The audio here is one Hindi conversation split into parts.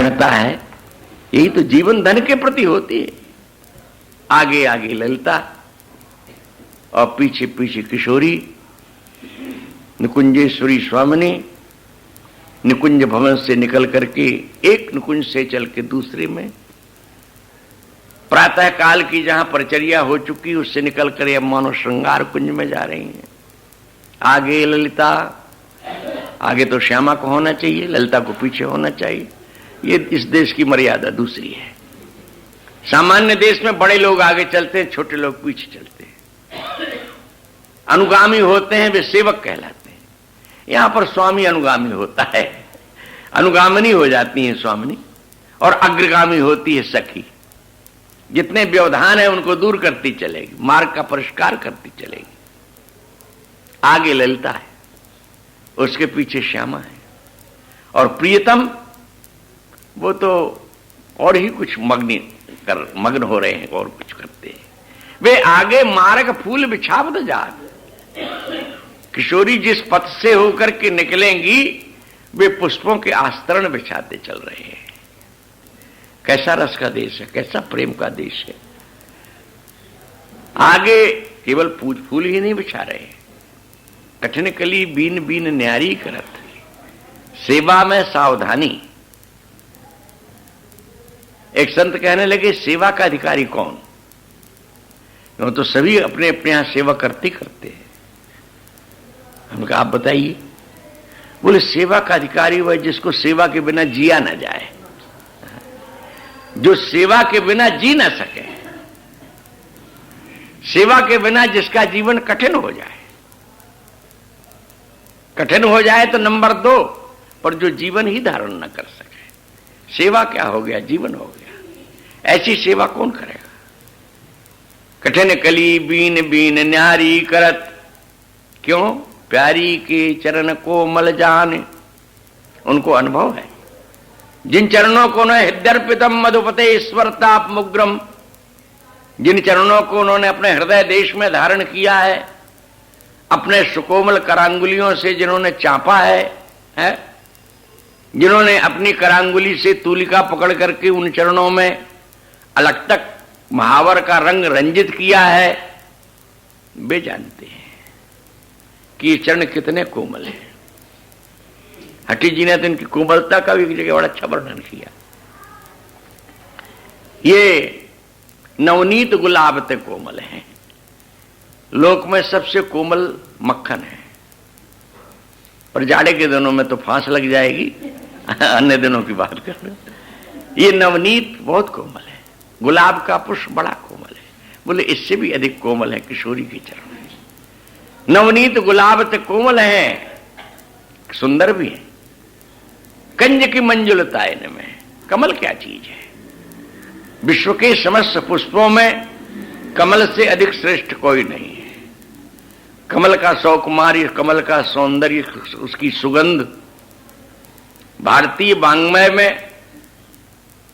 परायणता है, यही तो जीवन धन के प्रति होती है। आगे आगे ललिता और पीछे पीछे किशोरी, निकुंजेश्वरी स्वामिनी निकुंज भवन से निकल करके एक निकुंज से चल के दूसरे में, प्रातः काल की जहां परिचर्या हो चुकी उससे निकल कर अब मानो श्रृंगार कुंज में जा रही हैं। आगे ललिता, आगे तो श्यामा को होना चाहिए, ललिता को पीछे होना चाहिए। ये इस देश की मर्यादा दूसरी है। सामान्य देश में बड़े लोग आगे चलते हैं, छोटे लोग पीछे चलते हैं। अनुगामी होते हैं वे सेवक कहलाते हैं। यहां पर स्वामी अनुगामी होता है, अनुगामिनी हो जाती है स्वामिनी, और अग्रगामी होती है सखी। जितने व्यवधान है उनको दूर करती चलेगी, मार्ग का परिष्कार करती चलेगी। आगे ललिता है, उसके पीछे श्यामा है, और प्रियतम वो तो और ही कुछ मग्न हो रहे हैं और कुछ करते हैं। वे आगे मार्ग फूल बिछावत जात। किशोरी जिस पथ से होकर के निकलेंगी वे पुष्पों के आस्तरण बिछाते चल रहे हैं। कैसा रस का देश है, कैसा प्रेम का देश है। आगे केवल फूल ही नहीं बिछा रहे, कठिन कली बीन बीन न्यारी करत, सेवा में सावधानी। एक संत कहने लगे सेवा का अधिकारी कौन? वो तो सभी अपने अपने यहां सेवा करते हैं। हमने कहा आप बताइए। बोले सेवा का अधिकारी वह जिसको सेवा के बिना जिया ना जाए, जो सेवा के बिना जी ना सके, सेवा के बिना जिसका जीवन कठिन हो जाए। कठिन हो जाए तो नंबर 2, पर जो जीवन ही धारण न कर सके। सेवा क्या हो गया? जीवन हो गया। ऐसी सेवा कौन करेगा? कठिन कली बीन बीन न्यारी करत, क्यों? प्यारी के चरण को मल जाने। उनको अनुभव है, जिन चरणों को उन्होंने हृदयर्पितम मधुपते ईश्वरताप मुग्रम, जिन चरणों को उन्होंने अपने हृदय देश में धारण किया है, अपने सुकोमल करांगुलियों से जिन्होंने चापा है, जिन्होंने अपनी करांगुली से तूलिका पकड़ करके उन चरणों में अलग तक महावर का रंग रंजित किया है, वे जानते हैं कि ये चरण कितने कोमल हैं। हठी जी ने तो इनकी कोमलता का भी एक जगह बड़ा अच्छा वर्णन किया। ये नवनीत गुलाब ते कोमल हैं, लोक में सबसे कोमल मक्खन है। पर जाड़े के दिनों में तो फांस लग जाएगी, अन्य दिनों की बात कर रहे। ये नवनीत बहुत कोमल है, गुलाब का पुष्प बड़ा कोमल है। बोले इससे भी अधिक कोमल है किशोरी के चरण। नवनीत गुलाब ते कोमल है, सुंदर भी है। कंज की मंजुलता इनमें। कमल क्या चीज है? विश्व के समस्त पुष्पों में कमल से अधिक श्रेष्ठ कोई नहीं है। कमल का सौकुमार्य, कमल का सौंदर्य, उसकी सुगंध भारतीय वाङ्मय में,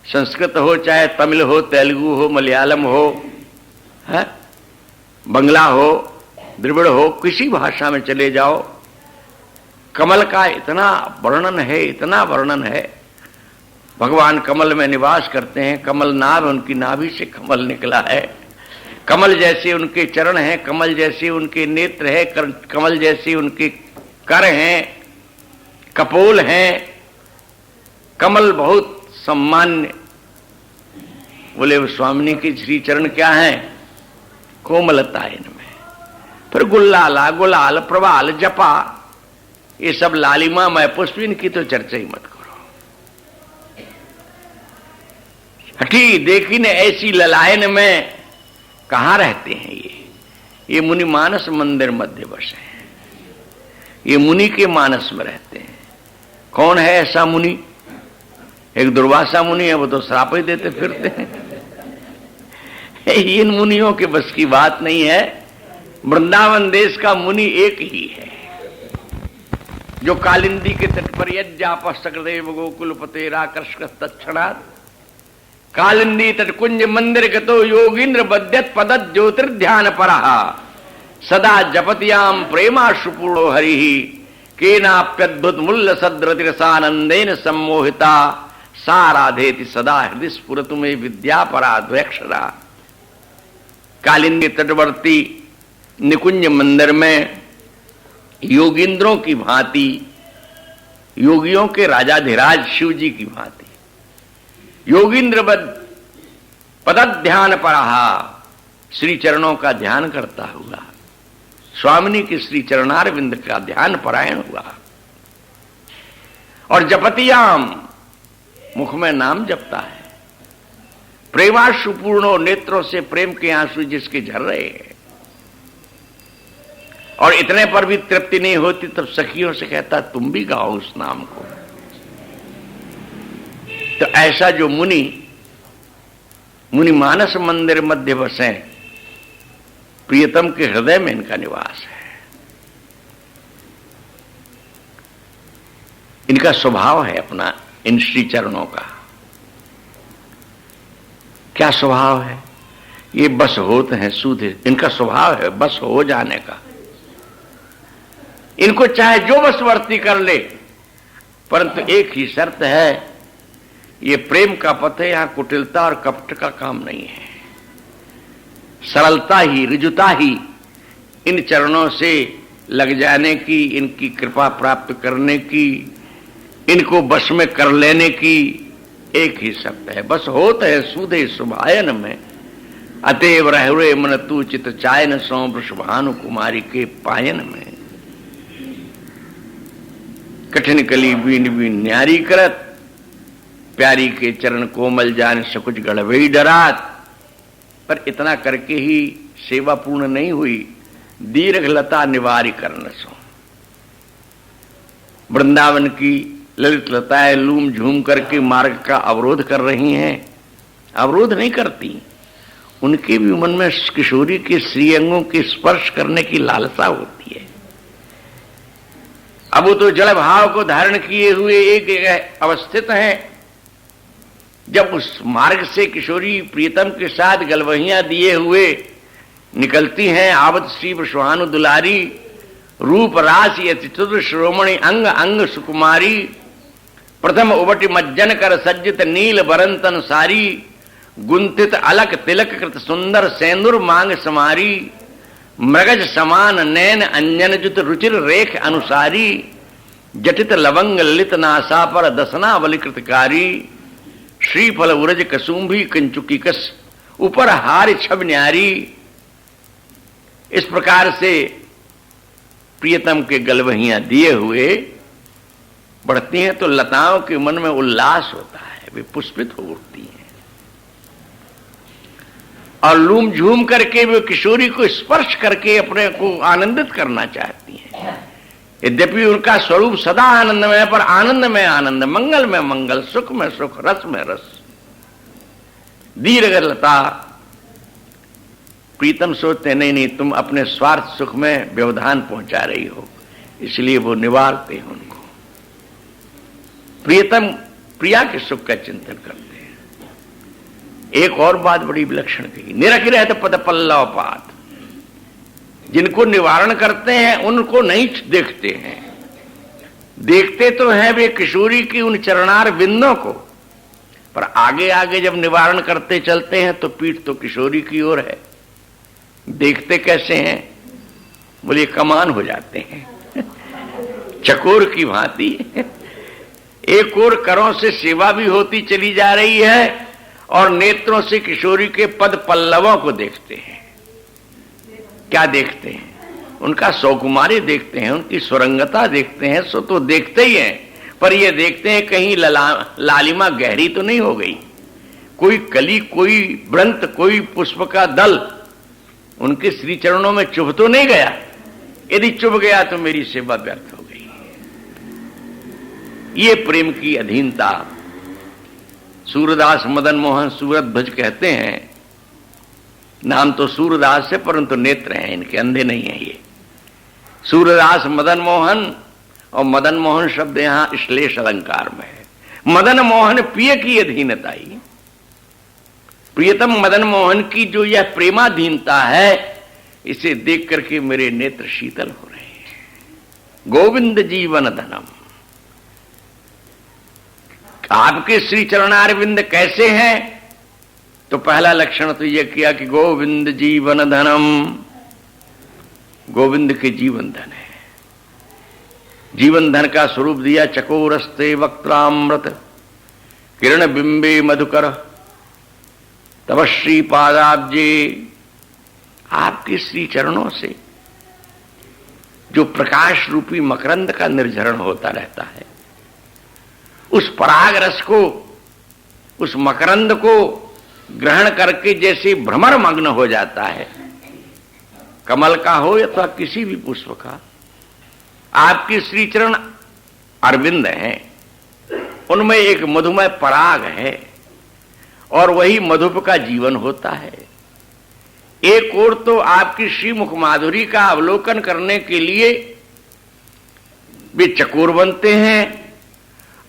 संस्कृत हो चाहे तमिल हो, तेलुगु हो, मलयालम हो, बंगला हो, द्रविड़ हो, किसी भाषा में चले जाओ, कमल का इतना वर्णन है, इतना वर्णन है। भगवान कमल में निवास करते हैं, कमल नाभ, उनकी नाभि से कमल निकला है। कमल जैसे उनके चरण हैं, कमल जैसे उनके नेत्र है, कमल जैसे उनके कर हैं, कपोल हैं। कमल बहुत सम्मान्य। बोले स्वामिनी के श्री चरण क्या है? कोमलता इनमें। फिर गुल्लाला, गुलाल, प्रवाल, जपा, ये सब लालिमा मय पुष्प, इनकी तो चर्चा ही मत करो। हठी देखी ने ऐसी ललायन में कहां रहते हैं ये मुनि मानस मंदिर मध्य बस है। ये मुनि के मानस में रहते हैं। कौन है ऐसा मुनि? एक दुर्वासा मुनि है, वो तो श्राप ही देते फिरते हैं। इन मुनियों के बस की बात नहीं है। वृंदावन देश का मुनि एक ही है, जो कालिंदी के तट पर यज्ञाप सकदेव गोकुलपते राकृष्ण तत्क्षणात् कालिंदी तटकुंज मंदिर गतो योगींद्र बद्यत पदत ज्योतिर्ध्यान परः सदा जपत्याम प्रेमाशुपूर्णो हरिः केनाप्यद्भुत मूल्य सद्रतिरसानंदेन सम्मोहिता साराधेति सदा हृदय स्फुरतु में विद्यापरा द्वैक्षरा। कालिंदी तटवर्ती निकुंज मंदिर में योगींद्रों की भांति, योगियों के राजाधिराज शिव जी की भांति योगींद्र पदध्यान परहा, श्री चरणों का ध्यान करता हुआ, स्वामिनी के श्री चरणारविंद का ध्यान परायण हुआ। और जपतियाम, मुख में नाम जपता है। प्रेमाश्रुपूर्ण नेत्रों से प्रेम के आंसू जिसके झर रहे हैं। और इतने पर भी तृप्ति नहीं होती, तब सखियों से कहता तुम भी गाओ उस नाम को। तो ऐसा जो मुनि मानस मंदिर मध्य बसे, प्रियतम के हृदय में इनका निवास है। इनका स्वभाव है अपना, इन श्री चरणों का क्या स्वभाव है? ये बस होते हैं सूधे, इनका स्वभाव है बस हो जाने का। इनको चाहे जो बसवर्ती कर ले, परंतु एक ही शर्त है, ये प्रेम का पथ है, यहां कुटिलता और कपट का काम नहीं है। सरलता ही, ऋजुता ही इन चरणों से लग जाने की, इनकी कृपा प्राप्त करने की, इनको बस में कर लेने की एक ही शब्द है, बस होत है सुधे सुभायन में। अतएव रहुरे मन तू चित चायन सो वृषभानु कुमारी के पायन में। कठिन कली बीन बीन न्यारी करत, प्यारी के चरण कोमल जान सकुच गढ़वई डरात। पर इतना करके ही सेवा पूर्ण नहीं हुई। दीर्घ लता निवारी करन सो, वृंदावन की ललित लताएं लूम झूम करके मार्ग का अवरोध कर रही हैं। अवरोध नहीं करती, उनके भी मन में किशोरी के श्रीअंगों के स्पर्श करने की लालसा होती है। अब वो तो जल भाव को धारण किए हुए एक जगह अवस्थित हैं। जब उस मार्ग से किशोरी प्रियतम के साथ गलवहियां दिए हुए निकलती हैं, आवत श्री वृषभानु दुलारी, रूप राशि अति चतुर श्रोमणी अंग अंग सुकुमारी। प्रथम उबटी मज्जन कर सज्जित नील बरंतन सारी, गुंथित अलक तिलक कृत सुंदर सेंदुर मांग समारी। मृगज समान नैन अंजन जुत रुचिर रेख अनुसारी, जटित लवंग ललित नासा पर दसना वलिकृतकारी। श्रीफल उरज कसुंभी कंचुकी कस, ऊपर हार छब न्यारी। इस प्रकार से प्रियतम के गलवहियां दिए हुए बढ़ती हैं तो लताओं के मन में उल्लास होता है, वे पुष्पित हो उठती हैं और लूम झूम करके वे किशोरी को स्पर्श करके अपने को आनंदित करना चाहती हैं। यद्यपि उनका स्वरूप सदा आनंदमय है, पर आनंद में आनंद, मंगल में मंगल, सुख में सुख, रस में रस। दीर्घ लता प्रीतम सोचते नहीं तुम अपने स्वार्थ सुख में व्यवधान पहुंचा रही हो, इसलिए वो निवारते हैं उनको। प्रियतम प्रिया के सुख का चिंतन करते हैं। एक और बात बड़ी विलक्षण कही, निरख रहते पद पल्लव पात। जिनको निवारण करते हैं उनको नहीं देखते हैं, देखते तो हैं वे किशोरी की उन चरणार बिंदों को, पर आगे आगे जब निवारण करते चलते हैं तो पीठ तो किशोरी की ओर है। देखते कैसे हैं? बोले कमान हो जाते हैं चकोर की भांति। एक और करों से सेवा भी होती चली जा रही है और नेत्रों से किशोरी के पद पल्लवों को देखते हैं। क्या देखते हैं? उनका सौकुमारी देखते हैं, उनकी सुरंगता देखते हैं। सो तो देखते ही हैं, पर ये देखते हैं कहीं लालिमा गहरी तो नहीं हो गई, कोई कली, कोई व्रंत, कोई पुष्प का दल उनके श्री चरणों में चुभ तो नहीं गया। यदि चुभ गया तो मेरी सेवा व्यर्थ हो गई। ये प्रेम की अधीनता सूरदास मदन मोहन सूरत भज कहते हैं। नाम तो सूरदास है परंतु नेत्र हैं इनके, अंधे नहीं है ये। सूरदास मदन मोहन, और मदन मोहन शब्द यहां श्लेष अलंकार में है। मदन मोहन प्रिय की अधीनता ही, प्रियतम मदन मोहन की जो यह प्रेमाधीनता है, इसे देख करके मेरे नेत्र शीतल हो रहे हैं। गोविंद जीवन धनम। आपके श्री चरणारविंद कैसे हैं? तो पहला लक्षण तो यह किया कि गोविंद जीवन धनम, गोविंद के जीवन धन है। जीवन धन का स्वरूप दिया चकोरस्ते वक्त्रामृत किरण बिंबे मधुकर तव श्री पादाब्जे। आपके श्री चरणों से जो प्रकाश रूपी मकरंद का निर्झरण होता रहता है, उस पराग रस को, उस मकरंद को ग्रहण करके जैसे भ्रमर मग्न हो जाता है, कमल का हो या किसी भी पुष्प का, आपके श्री चरण अरविंद हैं, उनमें एक मधुमय पराग है और वही मधुप का जीवन होता है। एक ओर तो आपकी श्रीमुख माधुरी का अवलोकन करने के लिए वे चकोर बनते हैं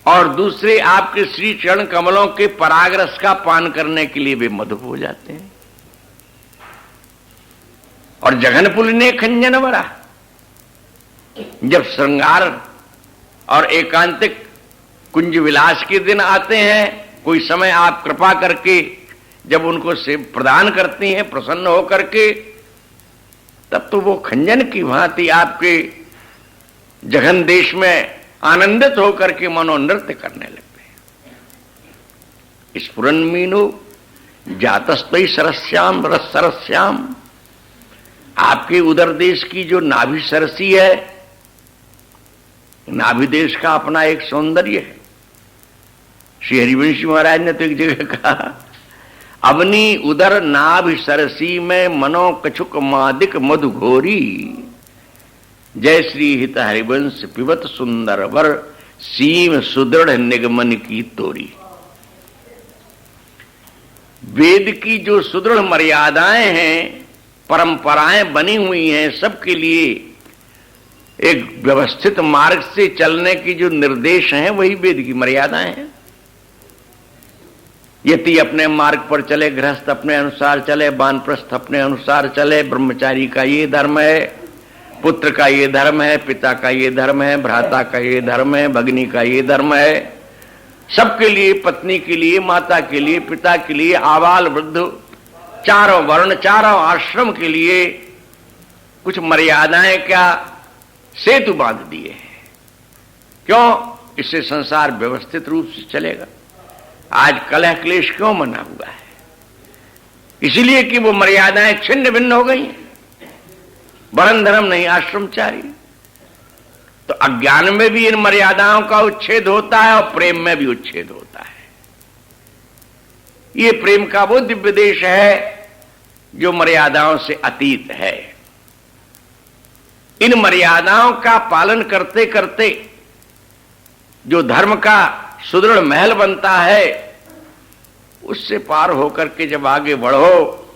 और दूसरे आपके श्री चरण कमलों के पराग रस का पान करने के लिए वे मधुप हो जाते हैं। और जघनपुल ने खंजन वरा, जब श्रृंगार और एकांतिक कुंज विलास के दिन आते हैं, कोई समय आप कृपा करके जब उनको से प्रदान करती हैं प्रसन्न होकर के, तब तो वो खंजन की भांति आपके जघन देश में आनंदित होकर के मनोनृत्य करने लगते हैं। स्फुरन मीनो जातस्तई सरस्याम रस सरस्याम, आपके उदर देश की जो नाभि सरसी है, नाभि देश का अपना एक सौंदर्य है। श्री हरिवंशी महाराज ने तो एक जगह कहा, अवनी उदर नाभि सरसी में मनो कछुक मादिक मधु घोरी, जय श्री हित हरिवंश पिबत सुंदर वर सीम सुदृढ़ निगमन की तोरी। वेद की जो सुदृढ़ मर्यादाएं हैं, परंपराएं बनी हुई हैं, सबके लिए एक व्यवस्थित मार्ग से चलने की जो निर्देश हैं, वही वेद की मर्यादाएं हैं। यति अपने मार्ग पर चले, गृहस्थ अपने अनुसार चले, वानप्रस्थ अपने अनुसार चले, ब्रह्मचारी का ये धर्म है, पुत्र का ये धर्म है, पिता का ये धर्म है, भ्राता का ये धर्म है, भगिनी का ये धर्म है। सबके लिए, पत्नी के लिए, माता के लिए, पिता के लिए, आबाल वृद्ध, चारों वर्ण, चारों आश्रम के लिए कुछ मर्यादाएं क्या सेतु बांध दिए हैं। क्यों? इससे संसार व्यवस्थित रूप से चलेगा। आज कलह क्लेश क्यों मना हुआ है? इसलिए कि वो मर्यादाएं छिन्न भिन्न हो गई हैं। वर्ण धर्म नहीं, आश्रमचारी। तो अज्ञान में भी इन मर्यादाओं का उच्छेद होता है और प्रेम में भी उच्छेद होता है। ये प्रेम का वो दिव्य देश है जो मर्यादाओं से अतीत है। इन मर्यादाओं का पालन करते करते जो धर्म का सुदृढ़ महल बनता है, उससे पार होकर के जब आगे बढ़ो,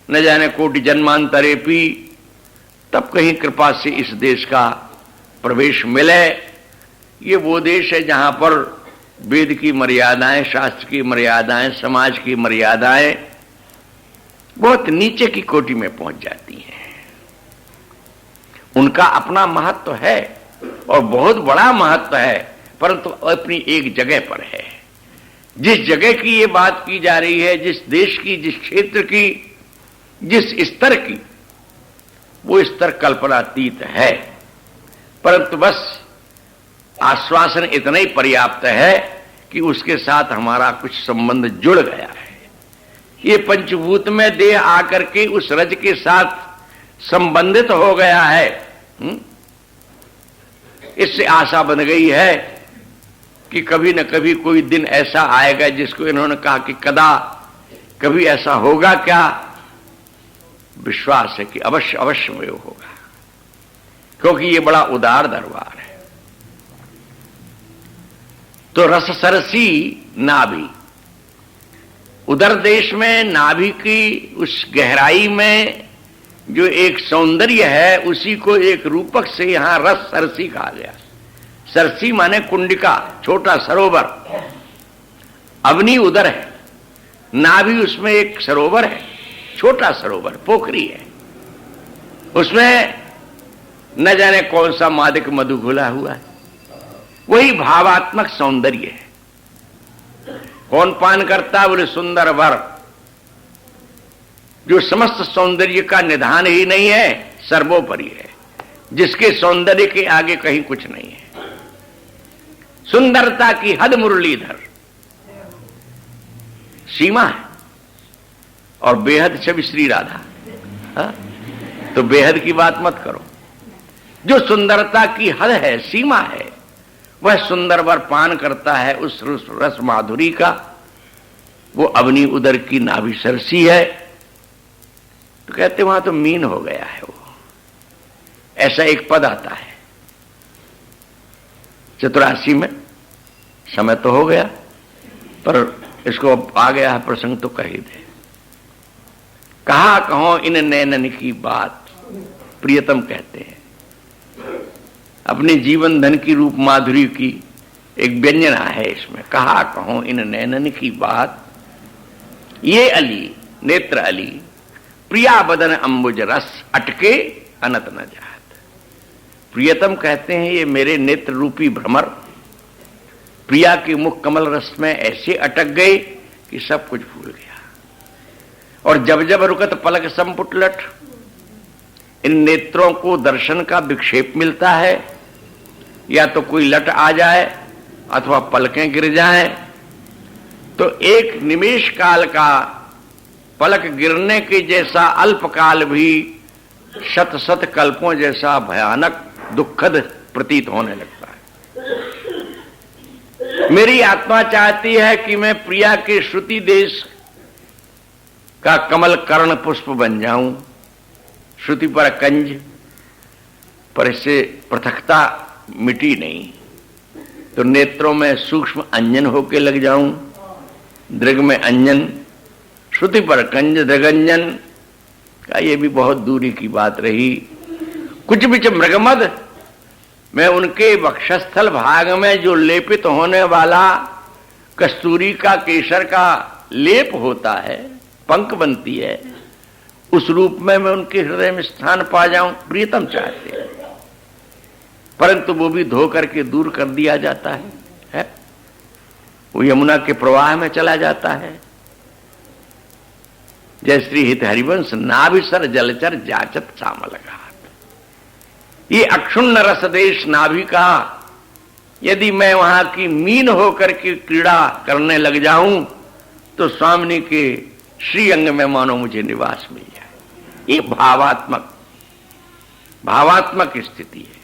न जाने कोटि जन्मांतरे पी, तब कहीं कृपा से इस देश का प्रवेश मिले। ये वो देश है जहां पर वेद की मर्यादाएं, शास्त्र की मर्यादाएं, समाज की मर्यादाएं बहुत नीचे की कोटि में पहुंच जाती हैं। उनका अपना महत्व है और बहुत बड़ा महत्व है, परंतु अपनी एक जगह पर है। जिस जगह की ये बात की जा रही है, जिस देश की, जिस क्षेत्र की, जिस स्तर की, वो स्तर कल्पनातीत है। परंतु बस आश्वासन इतना ही पर्याप्त है कि उसके साथ हमारा कुछ संबंध जुड़ गया है। ये पंचभूत में देह आकर के उस रज के साथ संबंधित हो गया है। इससे आशा बन गई है कि कभी न कभी कोई दिन ऐसा आएगा, जिसको इन्होंने कहा कि कदा कभी ऐसा होगा क्या? विश्वास है कि अवश्य अवश्य में होगा, क्योंकि ये बड़ा उदार दरबार है। तो रस सरसी नाभि, उदर देश में नाभि की उस गहराई में जो एक सौंदर्य है, उसी को एक रूपक से यहां रस सरसी कहा गया। सरसी माने कुंडिका, छोटा सरोवर। अवनी उदर है, नाभि उसमें एक सरोवर है, छोटा सरोवर, पोखरी है। उसमें न जाने कौन सा मादक मधु घुला हुआ है। वही भावात्मक सौंदर्य है। कौन पान करता है? बोले सुंदर वर, जो समस्त सौंदर्य का निधान ही नहीं है, सर्वोपरि है, जिसके सौंदर्य के आगे कहीं कुछ नहीं है। सुंदरता की हद मुरलीधर, सीमा है, और बेहद छवि श्री राधा। हा? तो बेहद की बात मत करो। जो सुंदरता की हद है, सीमा है, वह सुंदर वर पान करता है उस रस माधुरी का। वो अवनी उदर की नाभि सरसी है। तो कहते वहां तो मीन हो गया है वो। ऐसा एक पद आता है 84 में। समय तो हो गया, पर इसको आ गया है प्रसंग तो कह ही दे। कहा कहो इन नैनन की बात, प्रियतम कहते हैं। अपने जीवन धन की रूप माधुरी की एक व्यंजना है इसमें। कहा कहो इन नैनन की बात, ये अली नेत्र अली, प्रिया बदन अंबुज रस, अटके अनत न जात। प्रियतम कहते हैं ये मेरे नेत्र रूपी भ्रमर प्रिया के मुख कमल रस में ऐसे अटक गए कि सब कुछ भूल गया। और जब जब रुकत पलक संपुटलट, इन नेत्रों को दर्शन का विक्षेप मिलता है, या तो कोई लट आ जाए अथवा पलकें गिर जाएं, तो एक निमेश काल का पलक गिरने के जैसा अल्पकाल भी शत शत कल्पों जैसा भयानक दुखद प्रतीत होने लगता है। मेरी आत्मा चाहती है कि मैं प्रिया के श्रुति देश का कमल कर्ण पुष्प बन जाऊं, श्रुति पर कंज, पर इससे पृथकता मिटी नहीं। तो नेत्रों में सूक्ष्म अंजन होके लग जाऊं, दृग में अंजन, श्रुति पर कंज, दृगंजन का ये भी बहुत दूरी की बात रही। कुछ बिच मृगमद में उनके वक्षस्थल भाग में जो लेपित होने वाला कस्तूरी का केसर का लेप होता है, पंख बनती है, उस रूप में मैं उनके हृदय में स्थान पा जाऊं, प्रियतम चाहते हैं। परंतु वो भी धो करके दूर कर दिया जाता है? वो यमुना के प्रवाह में चला जाता है। जय श्री हित हरिवंश, नाभिसर जलचर जाचत सामल घाट। ये अक्षुण्ण रस देश नाभि का, यदि मैं वहां की मीन होकर के क्रीड़ा करने लग जाऊं, तो स्वामिनी के श्री अंग में मानो मुझे निवास मिल जाए। ये भावात्मक स्थिति है।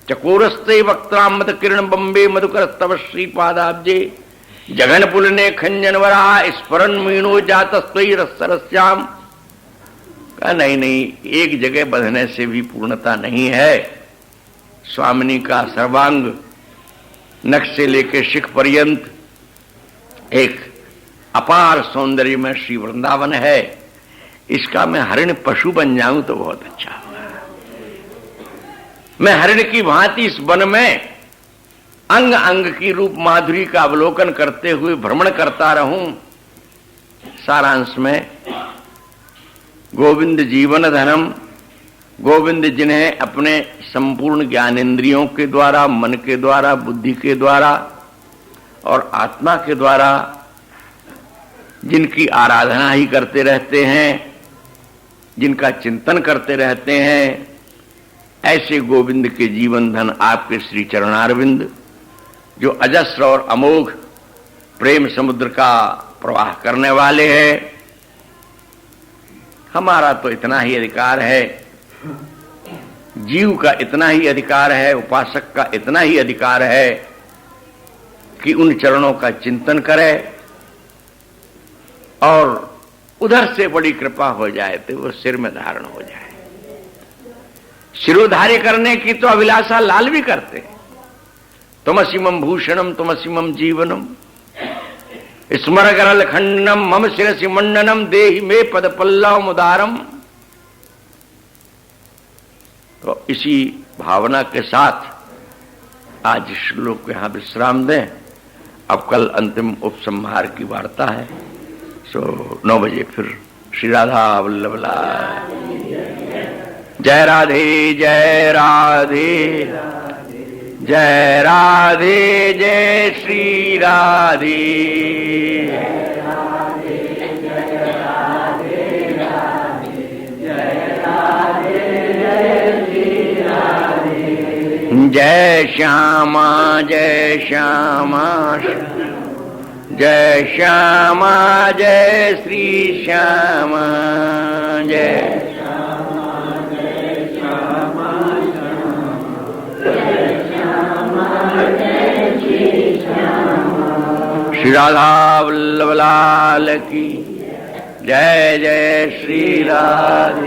चकोरस्ते वक्त्रामृत किरण बंबे मधुकर स्तव श्रीपादाब्जे, जघन पुलने खंजन वरा स्फुरन मीनो जातस्त्वयि रसरस्याम। का नहीं, एक जगह बंधने से भी पूर्णता नहीं है। स्वामिनी का सर्वांग नख से लेकर शिख पर्यंत एक अपार सौंदर्य में श्री वृंदावन है। इसका मैं हरिण पशु बन जाऊं तो बहुत अच्छा होगा। मैं हरिण की भांति इस वन में अंग अंग की रूप माधुरी का अवलोकन करते हुए भ्रमण करता रहूं। सारांश में गोविंद जीवन धर्म, गोविंद जिन्हें अपने संपूर्ण ज्ञानेंद्रियों के द्वारा, मन के द्वारा, बुद्धि के द्वारा और आत्मा के द्वारा जिनकी आराधना ही करते रहते हैं, जिनका चिंतन करते रहते हैं, ऐसे गोविंद के जीवन धन आपके श्री चरणारविंद, जो अजस्र और अमोघ प्रेम समुद्र का प्रवाह करने वाले हैं। हमारा तो इतना ही अधिकार है, जीव का इतना ही अधिकार है, उपासक का इतना ही अधिकार है कि उन चरणों का चिंतन करे, और उधर से बड़ी कृपा हो जाए तो वो सिर में धारण हो जाए। शिरोधार्य करने की तो अभिलाषा लाल भी करते हैं। तुमसिमं भूषणम तुमसिमं जीवनम स्मर गरल खंडनम मम शिरसि मंडनम देहि मे पद पल्लव उदारम। तो इसी भावना के साथ आज श्लोक को यहां विश्राम दें। अब कल अंतिम उपसंहार की वार्ता है। 9 बजे फिर श्री राधा वल्लभ लाल। जय राधे जय राधे जय राधे जय श्री राधे। जय श्यामा जय श्यामा जय श्यामा जय श्री श्यामा जय श्री राधा वल्लभ लाल की जय। जय श्री राधे।